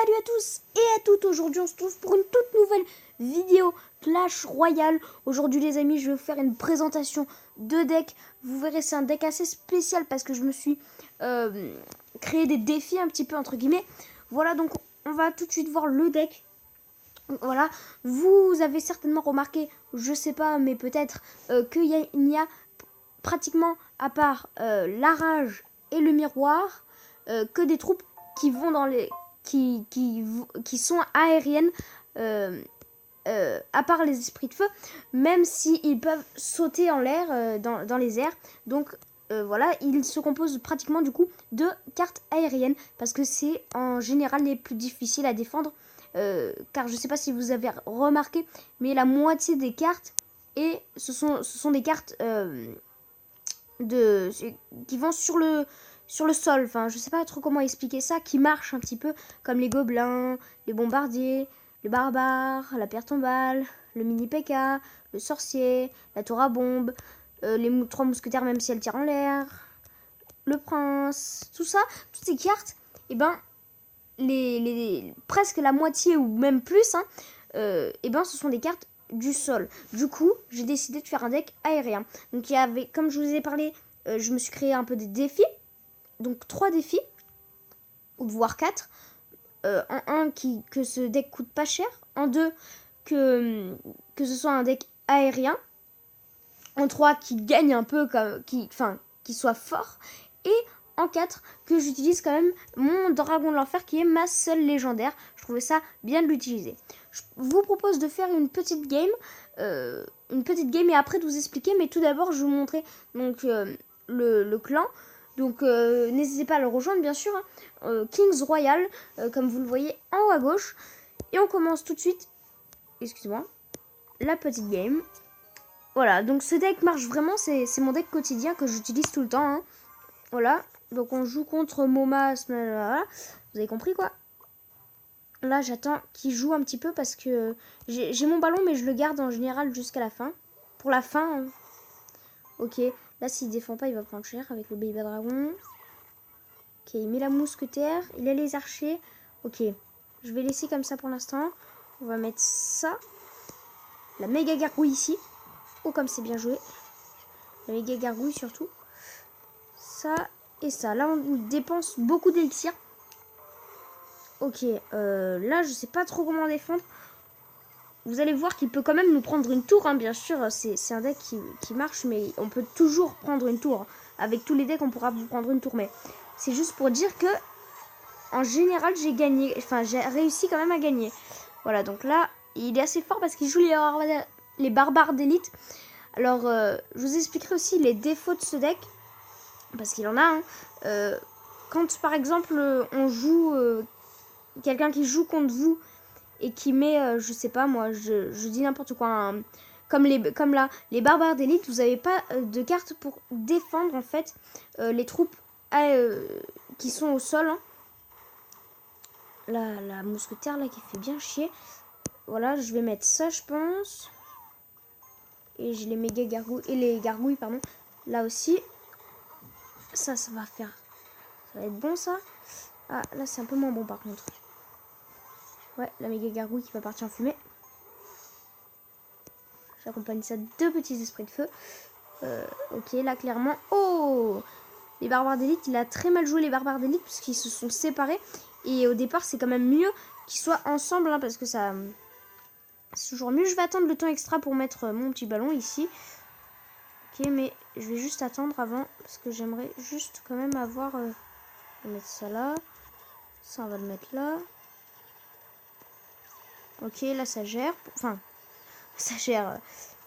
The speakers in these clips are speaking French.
Salut à tous et à toutes, aujourd'hui on se trouve pour une toute nouvelle vidéo Clash Royale. Aujourd'hui les amis, je vais vous faire une présentation de deck. Vous verrez, c'est un deck assez spécial parce que je me suis créé des défis un petit peu entre guillemets. Voilà, donc on va tout de suite voir le deck. Voilà, vous avez certainement remarqué, je sais pas, mais peut-être qu'il n'y a pratiquement, à part la rage et le miroir, que des troupes qui vont dans les... qui sont aériennes, à part les esprits de feu, même s'ils peuvent sauter en l'air, dans les airs. Donc voilà, ils se composent pratiquement du coup de cartes aériennes, parce que c'est en général les plus difficiles à défendre, car je sais pas si vous avez remarqué, mais la moitié des cartes, et ce sont des cartes qui vont sur le sol, enfin je sais pas trop comment expliquer ça, qui marchent un petit peu comme les gobelins, les bombardiers, les barbares, la pierre tombale, le mini P.K., le sorcier, la tour à bombe, les trois mousquetaires même si elles tirent en l'air, le prince, tout ça, toutes ces cartes, et ben presque la moitié ou même plus, et ben ce sont des cartes du sol. Du coup, j'ai décidé de faire un deck aérien. Donc il y avait, comme je vous ai parlé, je me suis créé un peu des défis. Donc 3 défis, voire 4. En 1, que ce deck coûte pas cher. En 2, que ce soit un deck aérien. En 3, qui gagne un peu, qui soit fort. Et en 4, que j'utilise quand même mon dragon de l'enfer qui est ma seule légendaire. Je trouvais ça bien de l'utiliser. Je vous propose de faire une petite game. Et après de vous expliquer. Mais tout d'abord, je vais vous montrer donc, le clan. Donc n'hésitez pas à le rejoindre bien sûr. Kings Royal, comme vous le voyez en haut à gauche. Et on commence tout de suite. Excusez-moi. La petite game. Voilà, donc ce deck marche vraiment, c'est mon deck quotidien que j'utilise tout le temps. Voilà, donc on joue contre Momas, voilà. Vous avez compris quoi. Là j'attends qu'il joue un petit peu parce que j'ai mon ballon mais je le garde en général jusqu'à la fin. Pour la fin, ok, là s'il défend pas il va prendre cher avec le baby dragon. Ok, il met la mousquetaire, il a les archers. Ok, je vais laisser comme ça pour l'instant. On va mettre ça. La méga gargouille ici. Oh comme c'est bien joué. La méga gargouille surtout. Ça et ça. Là on dépense beaucoup d'élixir. Ok, là je sais pas trop comment défendre. Vous allez voir qu'il peut quand même nous prendre une tour, bien sûr. C'est un deck qui marche, mais on peut toujours prendre une tour. Avec tous les decks on pourra vous prendre une tour. Mais c'est juste pour dire que en général j'ai gagné. Enfin j'ai réussi quand même à gagner. Voilà, donc là il est assez fort parce qu'il joue les barbares d'élite. Alors je vous expliquerai aussi les défauts de ce deck. Parce qu'il en a. Quand par exemple on joue quelqu'un qui joue contre vous et qui met, je sais pas moi, je dis n'importe quoi, comme là, les barbares d'élite, vous n'avez pas de carte pour défendre en fait les troupes qui sont au sol. La mousquetaire là qui fait bien chier. Voilà, je vais mettre ça je pense. Et j'ai les méga gargouilles, et les gargouilles pardon, là aussi. Ça va faire, ça va être bon ça. Ah là c'est un peu moins bon par contre. Ouais, la méga gargouille qui va partir en fumée. J'accompagne ça de 2 petits esprits de feu. Ok, là clairement. Oh, les barbares d'élite, il a très mal joué les barbares d'élite parce qu'ils se sont séparés. Et au départ, c'est quand même mieux qu'ils soient ensemble parce que ça, c'est toujours mieux. Je vais attendre le temps extra pour mettre mon petit ballon ici. Ok, mais je vais juste attendre avant parce que j'aimerais juste quand même avoir. On va mettre ça là. Ça, on va le mettre là. Ok, là ça gère. Enfin, ça gère.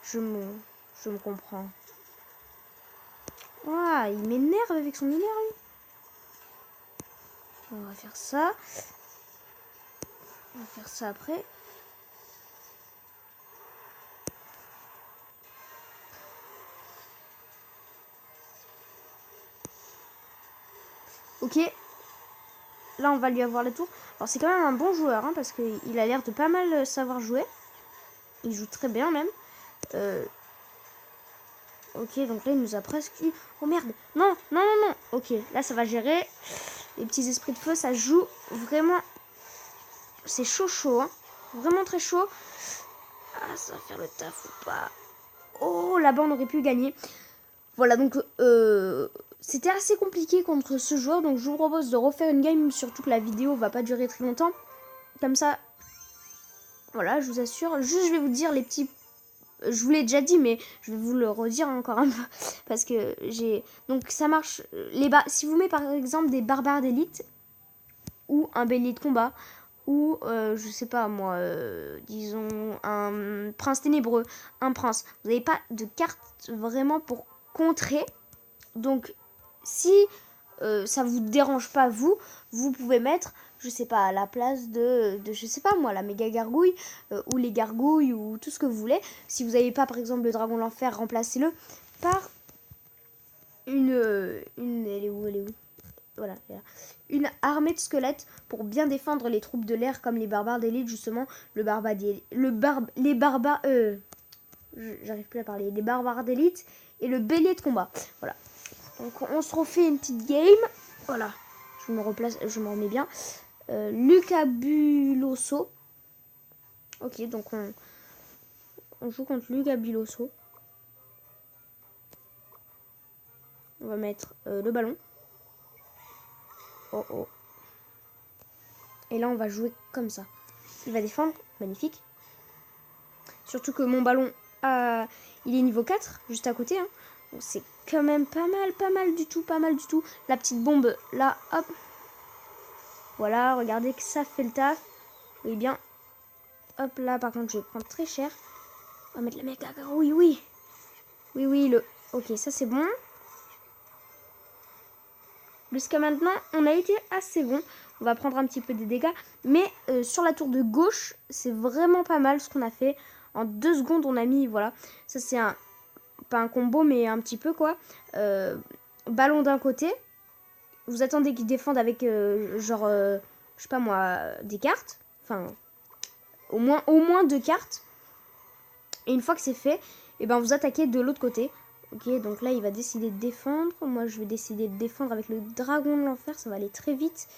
Je me comprends. Ouah, il m'énerve avec son mineur, lui. On va faire ça. On va faire ça après. Ok. Là, on va lui avoir la tour. Alors, c'est quand même un bon joueur, parce qu'il a l'air de pas mal savoir jouer. Il joue très bien, même. Ok, donc là, il nous a presque eu... Oh, merde. Non, non, non, non. Ok, là, ça va gérer. Les petits esprits de feu, ça joue vraiment c'est chaud, hein. Vraiment très chaud. Ah, ça va faire le taf ou pas? Oh, là-bas, on aurait pu gagner. Voilà, donc c'était assez compliqué contre ce joueur. Donc, je vous propose de refaire une game. Surtout que la vidéo va pas durer très longtemps. Comme ça, voilà, je vous assure. Juste, je vais vous dire les petits... Je vous l'ai déjà dit, mais je vais vous le redire encore un peu. Parce que j'ai... Donc, ça marche... Si vous mettez, par exemple, des barbares d'élite ou un bélier de combat... ou je sais pas moi, disons un prince ténébreux, un prince. Vous n'avez pas de carte vraiment pour contrer. Donc si ça vous dérange pas vous pouvez mettre, je sais pas, à la place de je sais pas moi, la méga gargouille ou les gargouilles ou tout ce que vous voulez. Si vous n'avez pas par exemple le dragon de l'enfer, remplacez-le par une elle est où voilà, une armée de squelettes pour bien défendre les troupes de l'air comme les barbares d'élite, justement, les barbares j'arrive plus à parler, les barbares d'élite et le bélier de combat. Voilà. Donc on se refait une petite game. Voilà. Je me replace, je me remets bien. Lucabuloso. Ok, donc on joue contre Lucabuloso. On va mettre le ballon. Oh. Et là, on va jouer comme ça. Il va défendre. Magnifique. Surtout que mon ballon, il est niveau 4, juste à côté. Hein. Donc c'est quand même pas mal du tout. La petite bombe, là, hop. Voilà, regardez que ça fait le taf. Oui, bien. Hop, là, par contre, je vais prendre très cher. On va mettre la méga. Oui, Ok, ça, c'est bon. Jusqu'à maintenant, on a été assez bon. On va prendre un petit peu des dégâts. Mais sur la tour de gauche, c'est vraiment pas mal ce qu'on a fait. En 2 secondes, on a mis, voilà. Ça, c'est pas un combo, mais un petit peu, quoi. Ballon d'un côté. Vous attendez qu'il défende avec, genre, je sais pas moi, des cartes. Enfin, au moins 2 cartes. Et une fois que c'est fait, et ben vous attaquez de l'autre côté. Ok, donc là, il va décider de défendre. Moi, je vais décider de défendre avec le dragon de l'enfer. Ça va aller très vite.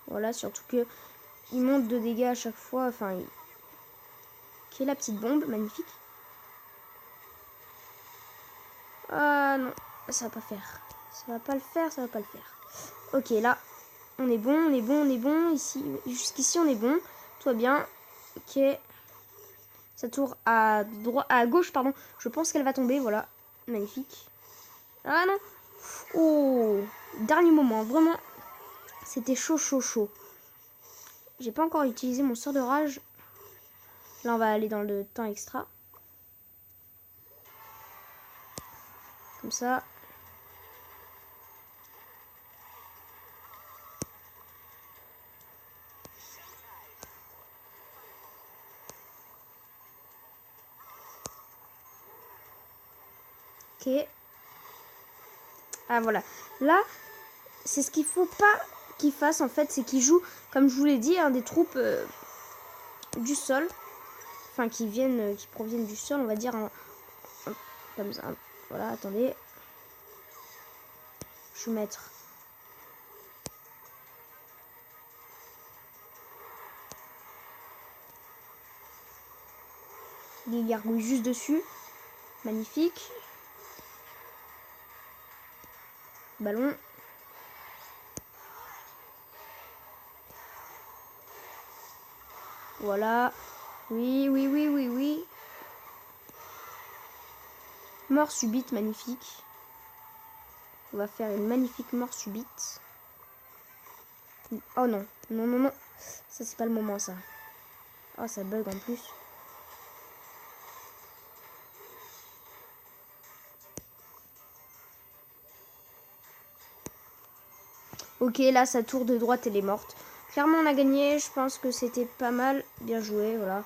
Voilà, surtout que il monte de dégâts à chaque fois. Enfin, qui est la petite bombe, magnifique. Ah non, ça va pas faire. Ça va pas le faire. Ok, là, on est bon. Ici, jusqu'ici, on est bon. Tout va bien. Ok. Sa tour à gauche, pardon. Je pense qu'elle va tomber, voilà. Magnifique. Ah non. Oh, dernier moment, vraiment. C'était chaud. J'ai pas encore utilisé mon sort de rage. Là, on va aller dans le temps extra. Comme ça. Ok. Ah, voilà. Là, c'est ce qu'il faut pas qu'il fasse, en fait. C'est qu'il joue, comme je vous l'ai dit, des troupes du sol. Enfin, qui proviennent du sol, on va dire. Comme ça. Voilà, attendez. Je vais mettre... les gargouilles juste dessus. Magnifique. Ballon. Voilà. Oui. Mort subite, magnifique. On va faire une magnifique mort subite. Oh non. Ça, c'est pas le moment, ça. Oh, ça bug en plus. Ok, là, sa tour de droite, elle est morte. Clairement, on a gagné. Je pense que c'était pas mal. Bien joué, voilà.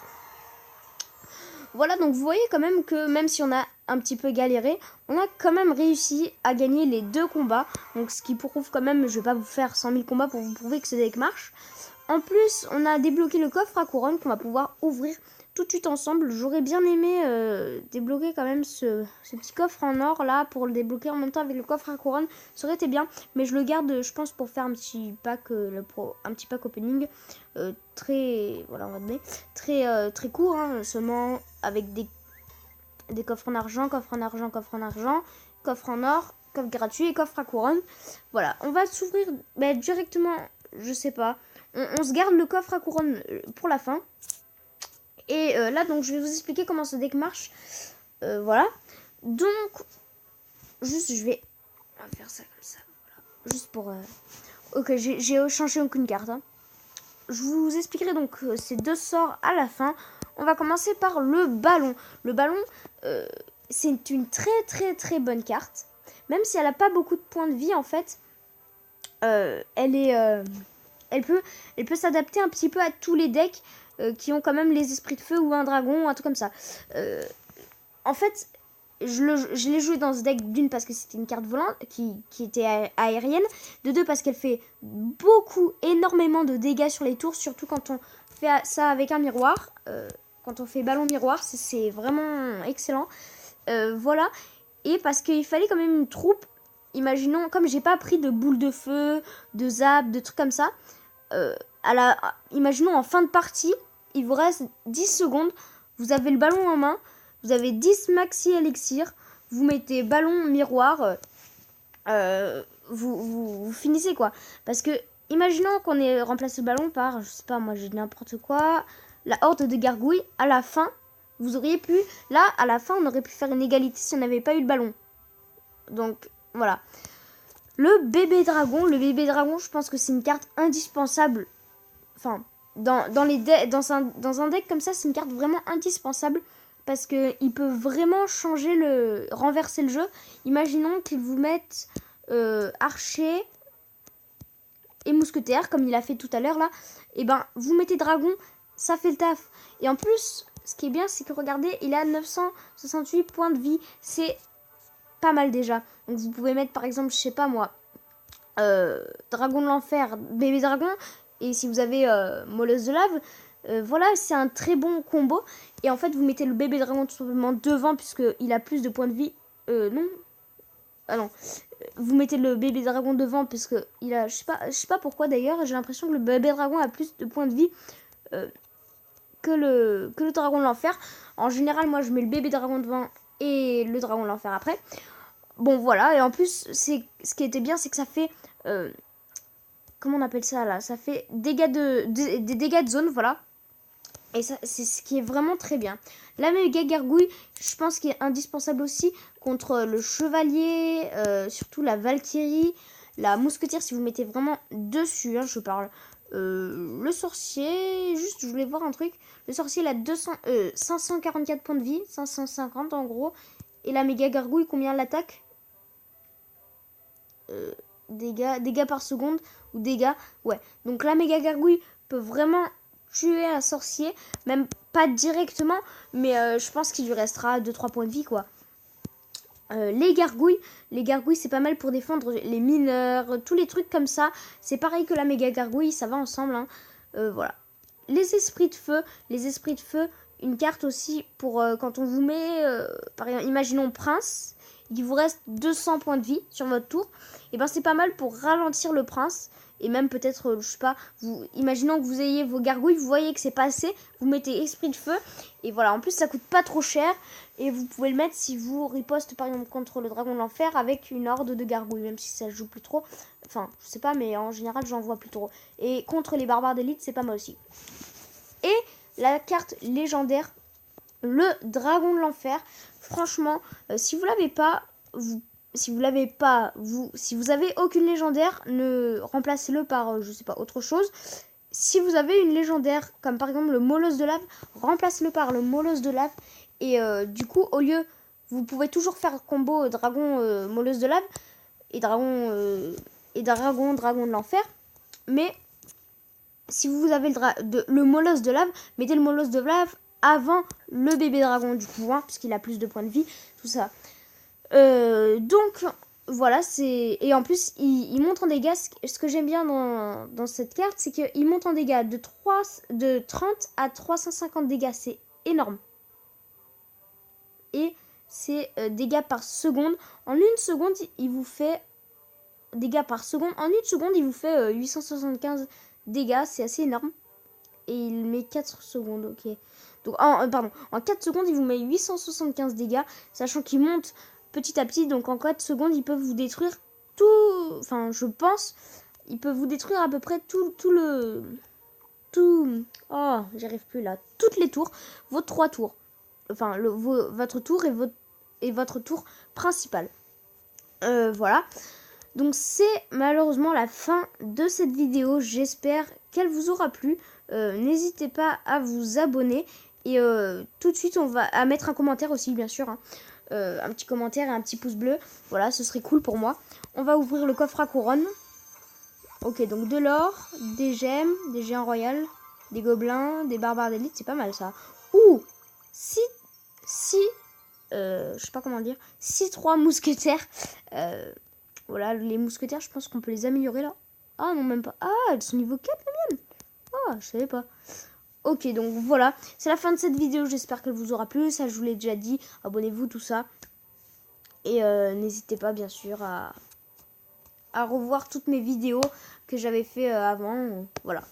Voilà, donc vous voyez quand même que même si on a un petit peu galéré, on a quand même réussi à gagner les 2 combats. Donc ce qui prouve quand même, je vais pas vous faire 100 000 combats pour vous prouver que ce deck marche. En plus, on a débloqué le coffre à couronne qu'on va pouvoir ouvrir tout de suite ensemble. J'aurais bien aimé débloquer quand même ce petit coffre en or là pour le débloquer en même temps avec le coffre à couronne. Ça aurait été bien, mais je le garde, je pense, pour faire un petit pack, un petit pack opening très, voilà, on va donner très court, hein, seulement avec des coffres en argent, coffre en argent, coffre en argent, coffre en or, coffre gratuit et coffre à couronne. Voilà, on va s'ouvrir directement, je sais pas. On se garde le coffre à couronne pour la fin. Et là, donc, je vais vous expliquer comment ce deck marche. Voilà. Donc, juste, on va faire ça comme ça. Voilà. Juste pour... Ok, j'ai changé aucune carte. Hein. Je vous expliquerai donc ces 2 sorts à la fin. On va commencer par le ballon. Le ballon, c'est une très bonne carte. Même si elle n'a pas beaucoup de points de vie, en fait, elle peut s'adapter un petit peu à tous les decks qui ont quand même les esprits de feu ou un dragon ou un truc comme ça. En fait, je l'ai joué dans ce deck d'une parce que c'était une carte volante qui était aérienne, de deux parce qu'elle fait énormément de dégâts sur les tours, surtout quand on fait ça avec un miroir. Quand on fait ballon miroir, c'est vraiment excellent. Voilà. Et parce qu'il fallait quand même une troupe. Imaginons, comme j'ai pas pris de boules de feu, de zap, de trucs comme ça, imaginons en fin de partie, il vous reste 10 secondes, vous avez le ballon en main, vous avez 10 maxi élixir, vous mettez ballon miroir, vous finissez quoi. Parce que, imaginons qu'on ait remplacé le ballon par, je sais pas, moi j'ai n'importe quoi, la horde de gargouilles, à la fin, vous auriez pu, là, à la fin, on aurait pu faire une égalité si on n'avait pas eu le ballon. Donc, voilà. Le bébé dragon, je pense que c'est une carte indispensable. Enfin, dans un deck comme ça, c'est une carte vraiment indispensable. Parce qu'il peut vraiment renverser le jeu. Imaginons qu'ils vous mettent archer et mousquetaire, comme il a fait tout à l'heure là. Et ben, vous mettez dragon, ça fait le taf. Et en plus, ce qui est bien, c'est que regardez, il a 968 points de vie. C'est pas mal déjà. Donc vous pouvez mettre par exemple, je sais pas moi, dragon de l'enfer, bébé dragon, et si vous avez molleuse de lave, voilà, c'est un très bon combo. Et en fait, vous mettez le bébé dragon tout simplement devant, puisqu'il a plus de points de vie. Non. Ah non. Vous mettez le bébé dragon devant, puisque il a, je sais pas pourquoi d'ailleurs, j'ai l'impression que le bébé dragon a plus de points de vie que le dragon de l'enfer. En général, moi je mets le bébé dragon devant et le dragon de l'enfer après. Bon voilà, et en plus, ce qui était bien, c'est que ça fait... comment on appelle ça là? Ça fait des dégâts de zone, voilà. Et ça, c'est ce qui est vraiment très bien. La méga gargouille, je pense qu'il est indispensable aussi contre le chevalier, surtout la valkyrie, la mousquetière, si vous mettez vraiment dessus, hein, je parle. Le sorcier, juste, je voulais voir un truc. Le sorcier, il a 544 points de vie, 550 en gros. Et la méga gargouille, combien l'attaque? Dégâts par seconde ou dégâts, ouais. Donc la méga gargouille peut vraiment tuer un sorcier, même pas directement, mais je pense qu'il lui restera 2-3 points de vie quoi. Les gargouilles c'est pas mal pour défendre les mineurs, tous les trucs comme ça. C'est pareil que la méga gargouille, ça va ensemble, hein. Voilà. Les esprits de feu, une carte aussi pour quand on vous met, par exemple, imaginons prince, il vous reste 200 points de vie sur votre tour, et ben c'est pas mal pour ralentir le prince. Et même peut-être, je sais pas, imaginons que vous ayez vos gargouilles, vous voyez que c'est pas assez, vous mettez esprit de feu, et voilà, en plus ça coûte pas trop cher, et vous pouvez le mettre si vous ripostes par exemple contre le dragon de l'enfer avec une horde de gargouilles, même si ça joue plus trop, enfin, je sais pas, mais en général j'en vois plus trop. Et contre les barbares d'élite, c'est pas mal aussi. Et la carte légendaire, le dragon de l'enfer, franchement, si vous l'avez pas, si vous avez aucune légendaire, remplacez-le par, je sais pas, autre chose. Si vous avez une légendaire, comme par exemple le molosse de lave, remplacez-le par le molosse de lave. Et du coup, au lieu, vous pouvez toujours faire combo dragon molosse de lave et dragon de l'enfer. Mais si vous avez le molosse de lave, mettez le molosse de lave avant le bébé dragon du coup, hein, puisqu'il a plus de points de vie, tout ça. Donc voilà, et en plus il monte en dégâts. Ce que j'aime bien dans cette carte, c'est qu'il monte en dégâts de 30 à 350 dégâts. C'est énorme. Et c'est dégâts par seconde. En une seconde, il vous fait... Dégâts par seconde. En une seconde, il vous fait 875 dégâts. C'est assez énorme. Et il met 4 secondes, ok. Donc, en 4 secondes, il vous met 875 dégâts. Sachant qu'il monte petit à petit. Donc, en 4 secondes, ils peuvent vous détruire tout... Enfin, je pense... Ils peuvent vous détruire à peu près tout le... Oh, j'arrive plus là. Toutes les tours. Vos 3 tours. Enfin, votre tour et votre tour principal. Voilà. Donc c'est malheureusement la fin de cette vidéo. J'espère qu'elle vous aura plu. N'hésitez pas à vous abonner. Et tout de suite on va mettre un commentaire aussi bien sûr. Hein. Un petit commentaire et un petit pouce bleu. Voilà, ce serait cool pour moi. On va ouvrir le coffre à couronne. Ok, donc de l'or, des gemmes, des géants royaux, des gobelins, des barbares d'élite. C'est pas mal ça. Ouh, si je sais pas comment dire, 6-3 mousquetaires. Voilà, les mousquetaires, je pense qu'on peut les améliorer là. Ah non, même pas. Ah, elles sont niveau 4 les miennes. Ah, je savais pas. Ok, donc voilà, c'est la fin de cette vidéo. J'espère qu'elle vous aura plu. Ça, je vous l'ai déjà dit. Abonnez-vous, tout ça. Et n'hésitez pas, bien sûr, à revoir toutes mes vidéos que j'avais fait avant. Voilà.